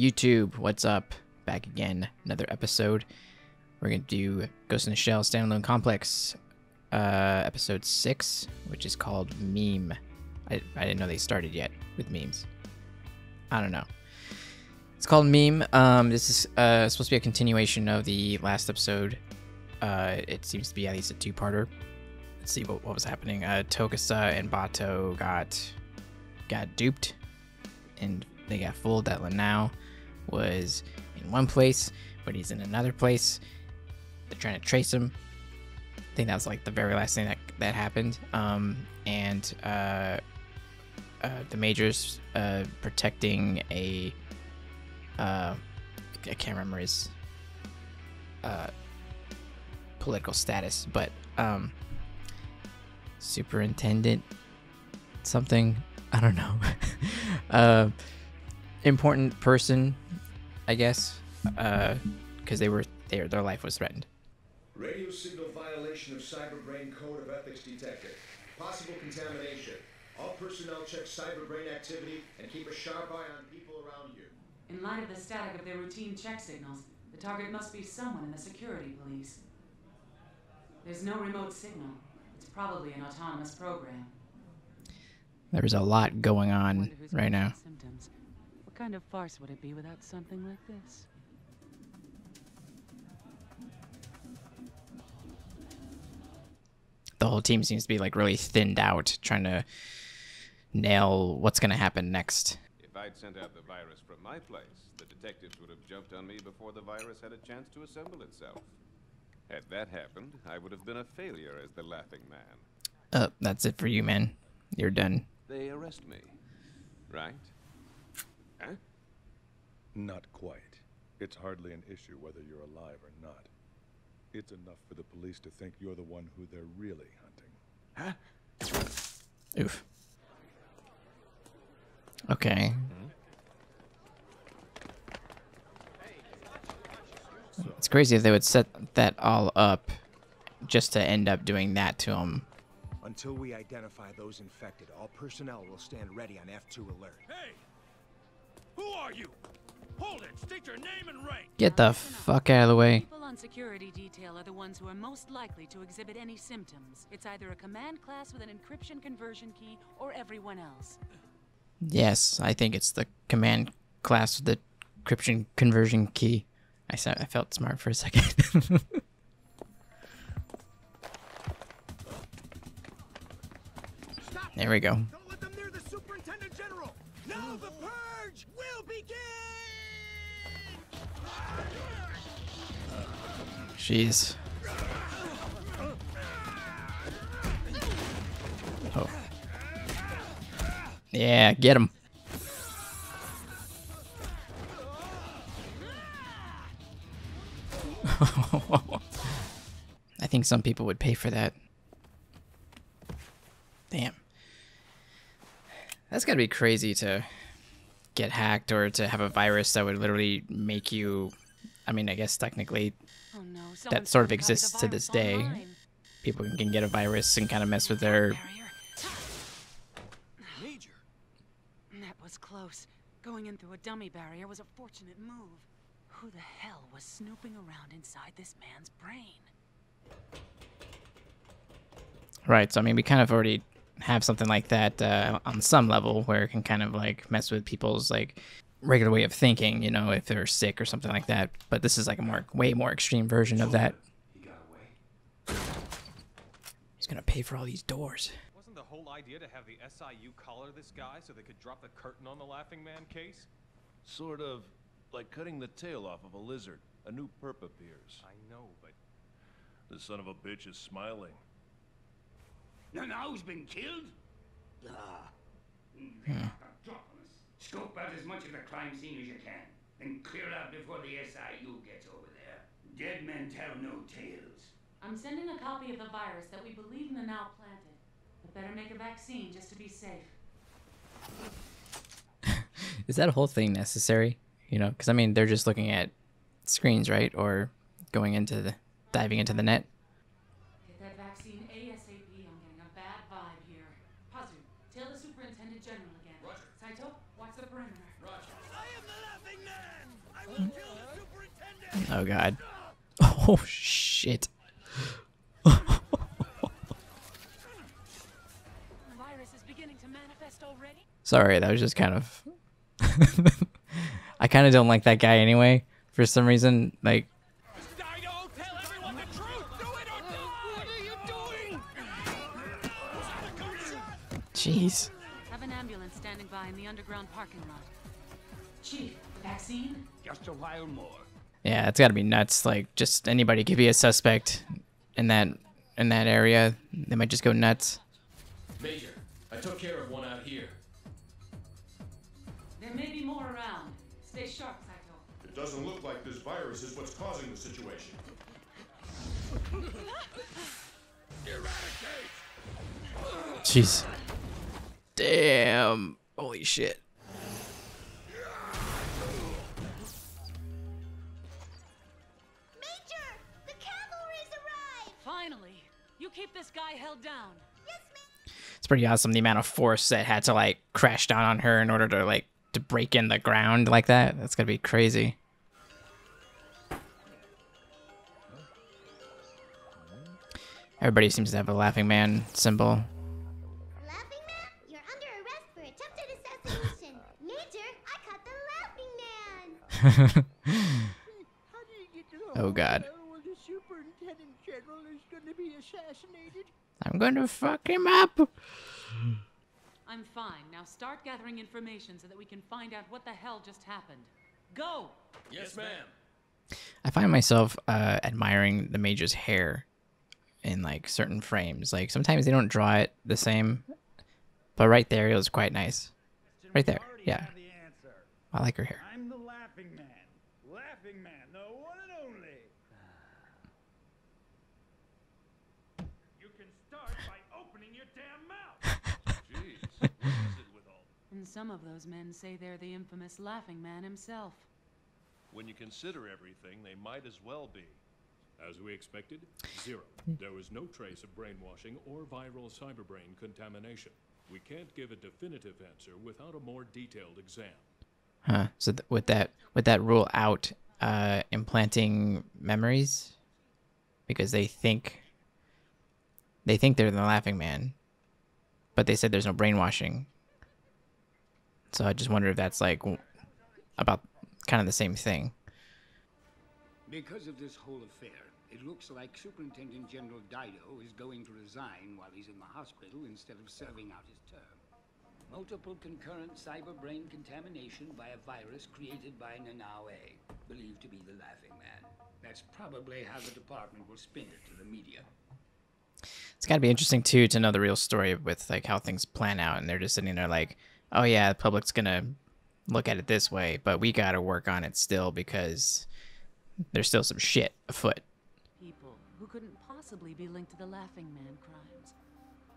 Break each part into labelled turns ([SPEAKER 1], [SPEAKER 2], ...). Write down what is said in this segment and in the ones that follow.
[SPEAKER 1] YouTube, what's up? Back again, another episode. We're gonna do Ghost in the Shell Standalone Complex, episode 6, which is called Meme. I didn't know they started yet with memes. I don't know. It's called Meme. This is supposed to be a continuation of the last episode. It seems to be at least a two-parter. Let's see what was happening. Tokusa and Bato got duped, and they got fooled that Lanao was in one place, but he's in another place. They're trying to trace him. I think that was like the very last thing that happened. The Major's protecting a I can't remember his political status, but superintendent something, I don't know. Important person, I guess, because their life was threatened.
[SPEAKER 2] Radio signal violation of Cyberbrain Code of Ethics detected. Possible contamination. All personnel check Cyberbrain activity and keep a sharp eye on people around you.
[SPEAKER 3] In light of the static of their routine check signals, the target must be someone in the security police. There's no remote signal. It's probably an autonomous program.
[SPEAKER 1] There's a lot going on right now.
[SPEAKER 3] Symptoms. What kind of farce would it be without something like this?
[SPEAKER 1] The whole team seems to be like really thinned out, trying to nail what's going to happen next.
[SPEAKER 4] If I'd sent out the virus from my place, the detectives would have jumped on me before the virus had a chance to assemble itself. Had that happened, I would have been a failure as the laughing man.
[SPEAKER 1] That's it for you, man. You're done.
[SPEAKER 4] They arrest me, right? Huh?
[SPEAKER 5] Not quite. It's hardly an issue whether you're alive or not. It's enough for the police to think you're the one who they're really hunting.
[SPEAKER 4] Huh?
[SPEAKER 1] Oof. Okay. It's crazy if they would set that all up just to end up doing that to him.
[SPEAKER 6] Until we identify those infected, all personnel will stand ready on F2 alert.
[SPEAKER 7] Hey! Who are you? Hold it! State your name and rank!
[SPEAKER 1] Get the fuck out of the way.
[SPEAKER 3] People on security detail are the ones who are most likely to exhibit any symptoms. It's either a command class with an encryption conversion key or everyone else.
[SPEAKER 1] Yes, I think it's the command class with the encryption conversion key. I felt smart for a second. There we go.
[SPEAKER 6] Don't let them near the Superintendent General! Now the purge will begin!
[SPEAKER 1] Jeez. Oh. Yeah, get him. I think some people would pay for that. Damn. That's gotta be crazy to get hacked or to have a virus that would literally make you... I mean, I guess technically
[SPEAKER 3] Oh no,
[SPEAKER 1] that sort of exists to this day. People can get a virus and kind of mess with their...
[SPEAKER 6] Major!
[SPEAKER 3] That was close. Going in through a dummy barrier was a fortunate move. Who the hell was snooping around inside this man's brain?
[SPEAKER 1] Right, so I mean, we kind of already have something like that on some level where it can kind of like mess with people's like regular way of thinking, you know, if they're sick or something like that. But this is like a way more extreme version of that.
[SPEAKER 7] He got away.
[SPEAKER 1] He's gonna pay for all these doors.
[SPEAKER 8] Wasn't the whole idea to have the SIU collar this guy so they could drop the curtain on the Laughing Man case?
[SPEAKER 9] Sort of like cutting the tail off of a lizard. A new perp appears.
[SPEAKER 8] I know, but
[SPEAKER 9] The son of a bitch is smiling.
[SPEAKER 7] Nanau's been killed? Ah. Scope out as much of the crime scene as you can. Then clear out before the SIU gets over there. Dead men tell no tales.
[SPEAKER 3] I'm sending a copy of the virus that we believe Nanao planted. But better make a vaccine just to be safe.
[SPEAKER 1] Is that whole thing necessary? You know, because I mean, they're just looking at screens, right? Or diving into the net.
[SPEAKER 3] Get that vaccine ASAP. I'm getting a bad vibe here. Pazu, tell the Superintendent General again.
[SPEAKER 7] Roger.
[SPEAKER 3] Saito, watch the perimeter.
[SPEAKER 7] Roger.
[SPEAKER 6] I am the Laughing Man!
[SPEAKER 1] Oh god. Oh shit.
[SPEAKER 3] The virus is beginning to manifest already.
[SPEAKER 1] Sorry, that was just kind of... I kind of don't like that guy anyway, for some reason. Like...
[SPEAKER 7] Dido, tell everyone the truth! Do it or die! What are you doing?
[SPEAKER 1] Jeez.
[SPEAKER 3] Have an ambulance standing by in the underground parking lot. Chief, vaccine?
[SPEAKER 7] Just a while more.
[SPEAKER 1] Yeah, it's gotta be nuts. Like, just anybody could be a suspect in that area. They might just go nuts.
[SPEAKER 10] Major, I took care of one out here.
[SPEAKER 3] There may be more around. Stay sharp, Saito.
[SPEAKER 2] It doesn't look like this virus is what's causing the situation.
[SPEAKER 1] Jeez. Damn. Holy shit.
[SPEAKER 11] Major, the cavalry's arrived.
[SPEAKER 3] Finally, you keep this guy held down.
[SPEAKER 11] Yes, ma'am.
[SPEAKER 1] It's pretty awesome the amount of force that had to like crash down on her in order to like to break in the ground like that. That's gonna be crazy. Everybody seems to have a laughing man symbol.
[SPEAKER 11] Laughing Man, you're under arrest for attempted assassination. Major, I caught the Laughing Man.
[SPEAKER 1] Oh god.
[SPEAKER 12] Well, the Superintendent General is going to be assassinated.
[SPEAKER 1] I'm gonna fuck him up.
[SPEAKER 3] I'm fine. Now start gathering information so that we can find out what the hell just happened. Go!
[SPEAKER 10] Yes, ma'am.
[SPEAKER 1] I find myself admiring the Major's hair in like certain frames. Like sometimes they don't draw it the same, but right there it was quite nice. Right there, yeah. I like her hair.
[SPEAKER 13] I'm the Laughing Man. Laughing Man, the one and only. You can start by opening your damn mouth.
[SPEAKER 9] Jeez, what is it with all...
[SPEAKER 3] And some of those men say they're the infamous Laughing Man himself.
[SPEAKER 9] When you consider everything, they might as well be.
[SPEAKER 14] As we expected, 0. There was no trace of brainwashing or viral cyberbrain contamination. We can't give a definitive answer without a more detailed exam.
[SPEAKER 1] Huh. So would that rule out implanting memories? Because they think they're the Laughing Man, but they said there's no brainwashing. So I just wonder if that's like about kind of the same thing.
[SPEAKER 7] Because of this whole affair, it looks like Superintendent General Dido is going to resign while he's in the hospital instead of serving out his term. Multiple concurrent cyberbrain contamination by a virus created by Nanaue, believed to be the Laughing Man. That's probably how the department will spin it to the media.
[SPEAKER 1] It's got to be interesting too to know the real story with like how things plan out, and they're just sitting there like, oh yeah, the public's gonna look at it this way, but we got to work on it still because there's still some shit afoot.
[SPEAKER 3] People who couldn't possibly be linked to the Laughing Man crimes,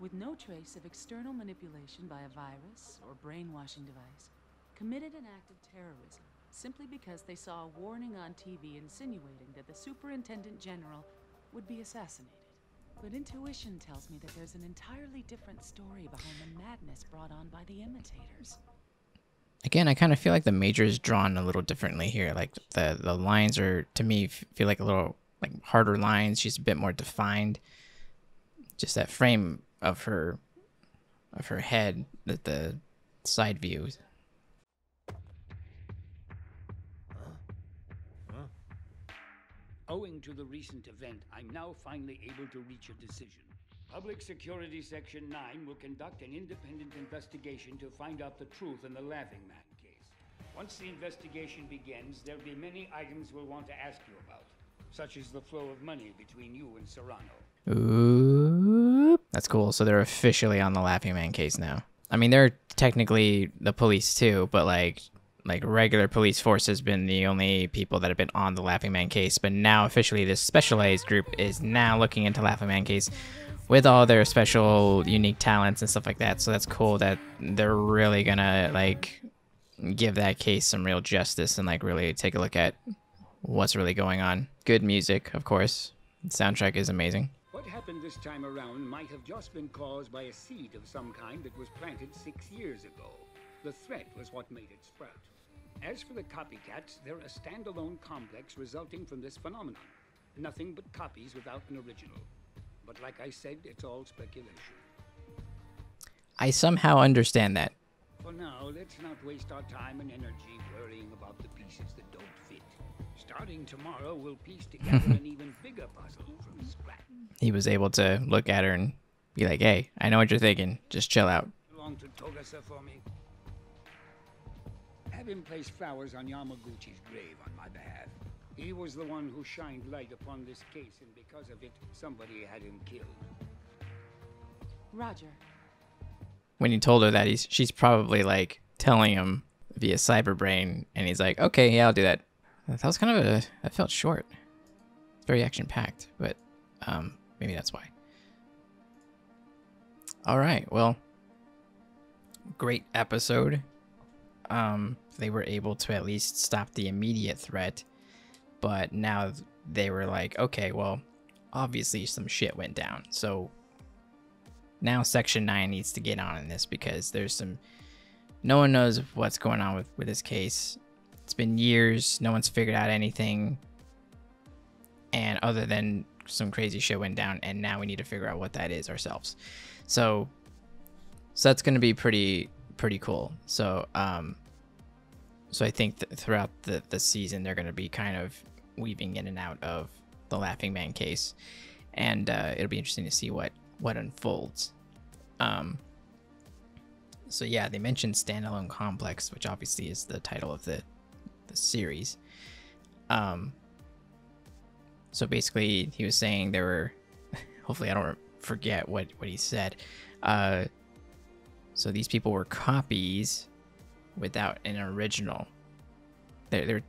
[SPEAKER 3] with no trace of external manipulation by a virus or brainwashing device, committed an act of terrorism simply because they saw a warning on TV insinuating that the Superintendent General would be assassinated. But intuition tells me that there's an entirely different story behind the madness brought on by the imitators.
[SPEAKER 1] Again, I kind of feel like the Major is drawn a little differently here. Like the lines are, to me, feel like a little like harder lines. She's a bit more defined. Just that frame of her head, the side views.
[SPEAKER 7] Owing to the recent event, I'm now finally able to reach a decision. Public Security Section 9 will conduct an independent investigation to find out the truth in the Laughing Man case. Once the investigation begins, there'll be many items we'll want to ask you about, such as the flow of money between you and Serrano.
[SPEAKER 1] Ooh, that's cool. So they're officially on the Laughing Man case now. I mean, they're technically the police too, but like regular police force has been the only people that have been on the Laughing Man case. But now officially this specialized group is now looking into Laughing Man case with all their special unique talents and stuff like that. So that's cool that they're really gonna like give that case some real justice and like really take a look at what's really going on. Good music, of course. The soundtrack is amazing.
[SPEAKER 7] What happened this time around might have just been caused by a seed of some kind that was planted 6 years ago. The threat was what made it sprout. As for the copycats, they're a standalone complex resulting from this phenomenon. Nothing but copies without an original. But like I said, it's all speculation.
[SPEAKER 1] I somehow understand that.
[SPEAKER 7] For now, let's not waste our time and energy worrying about the pieces that don't fit. Starting tomorrow, we'll piece together an even bigger puzzle from scratch.
[SPEAKER 1] He was able to look at her and be like, hey, I know what you're thinking. Just chill out.
[SPEAKER 7] Belong to Togasa for me. Have him place flowers on Yamaguchi's grave on my behalf. He was the one who shined light upon this case, and because of it, somebody had him killed.
[SPEAKER 3] Roger.
[SPEAKER 1] When he told her that, she's probably like telling him via Cyberbrain, and he's like, okay, yeah, I'll do that. That was kind of that felt short. It's very action-packed, but maybe that's why. All right, well, great episode. They were able to at least stop the immediate threat, but now they were like, okay, well, obviously some shit went down, so now Section 9 needs to get on in this, because there's no one knows what's going on with this case. It's been years, no one's figured out anything, and other than some crazy shit went down, and now we need to figure out what that is ourselves. So that's going to be pretty cool. So so I think throughout the season they're going to be kind of weaving in and out of the Laughing Man case, and it'll be interesting to see what unfolds. So yeah, they mentioned Standalone Complex, which obviously is the title of the series. So basically he was saying there were, hopefully I don't forget what he said. So these people were copies without an original. They're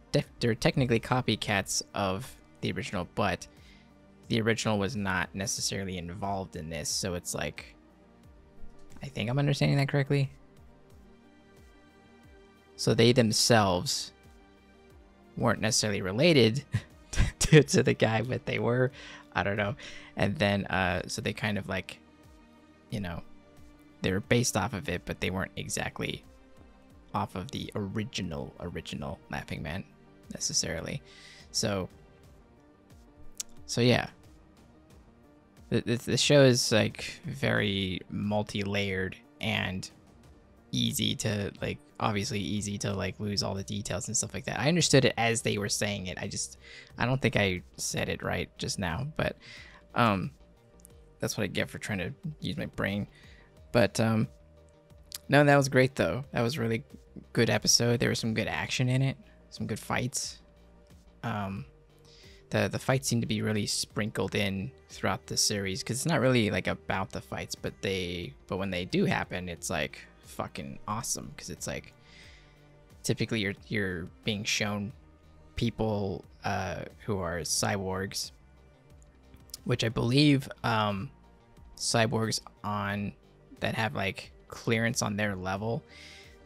[SPEAKER 1] technically copycats of the original, but the original was not necessarily involved in this. So it's like, I think I'm understanding that correctly. So they themselves weren't necessarily related to the guy, but they were. I don't know. And then so they kind of like, you know, they were based off of it, but they weren't exactly off of the original Laughing Man necessarily. So yeah, the show is like very multi-layered and easy to like, obviously easy to like lose all the details and stuff like that. I understood it as they were saying it. I don't think I said it right just now, but that's what I get for trying to use my brain. But no, that was great though. That was a really good episode. There was some good action in it, some good fights. The fights seem to be really sprinkled in throughout the series, because it's not really like about the fights, but when they do happen, it's like fucking awesome, because it's like typically you're being shown people who are cyborgs, which I believe cyborgs that have like clearance on their level,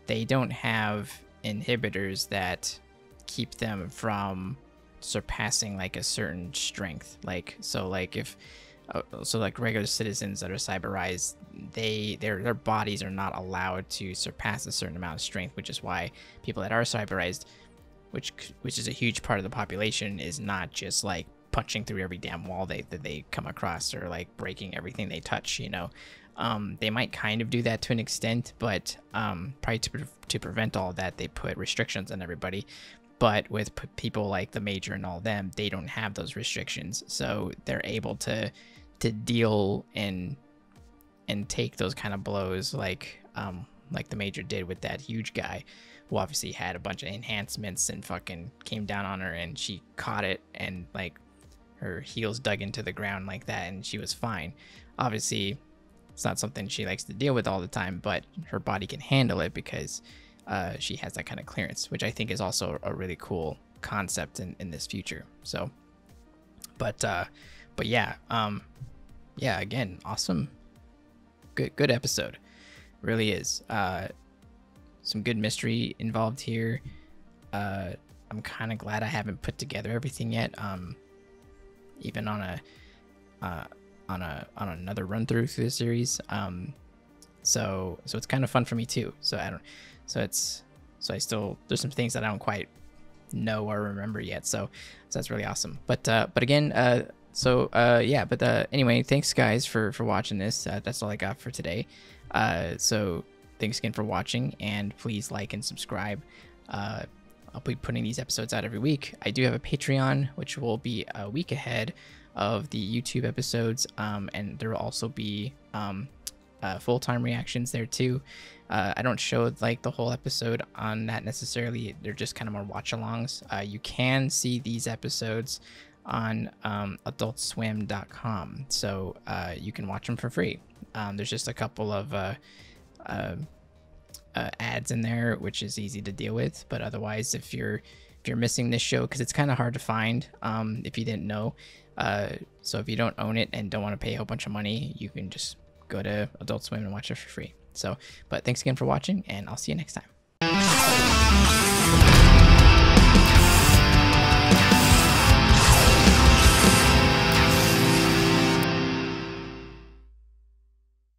[SPEAKER 1] they don't have inhibitors that keep them from surpassing like a certain strength. Like, so like if like regular citizens that are cyberized, their bodies are not allowed to surpass a certain amount of strength, which is why people that are cyberized, which is a huge part of the population, is not just like punching through every damn wall that they come across, or like breaking everything they touch, you know. They might kind of do that to an extent, but probably to prevent all that, they put restrictions on everybody. But with people like the Major and all them, they don't have those restrictions, so they're able to deal and take those kind of blows, like the Major did with that huge guy, who obviously had a bunch of enhancements and fucking came down on her, and she caught it, and like her heels dug into the ground like that, and she was fine. Obviously, it's not something she likes to deal with all the time, but her body can handle it because she has that kind of clearance, which I think is also a really cool concept in this future. So, but yeah, yeah, again, awesome, good episode, really is. Some good mystery involved here. I'm kind of glad I haven't put together everything yet. Even on another run through the series. So it's kind of fun for me too. So So there's some things that I don't quite know or remember yet. So that's really awesome. But again, anyway, thanks guys for watching this. That's all I got for today. So thanks again for watching, and please like and subscribe. I'll be putting these episodes out every week. I do have a Patreon, which will be a week ahead of the YouTube episodes, and there will also be full-time reactions there too. I don't show like the whole episode on that necessarily. They're just kind of more watch-alongs. You can see these episodes on adultswim.com, so you can watch them for free. There's just a couple of ads in there, which is easy to deal with, but otherwise, if you're missing this show, because it's kind of hard to find, if you didn't know, so if you don't own it and don't want to pay a whole bunch of money, you can just go to Adult Swim and watch it for free. So, but thanks again for watching, and I'll see you next time.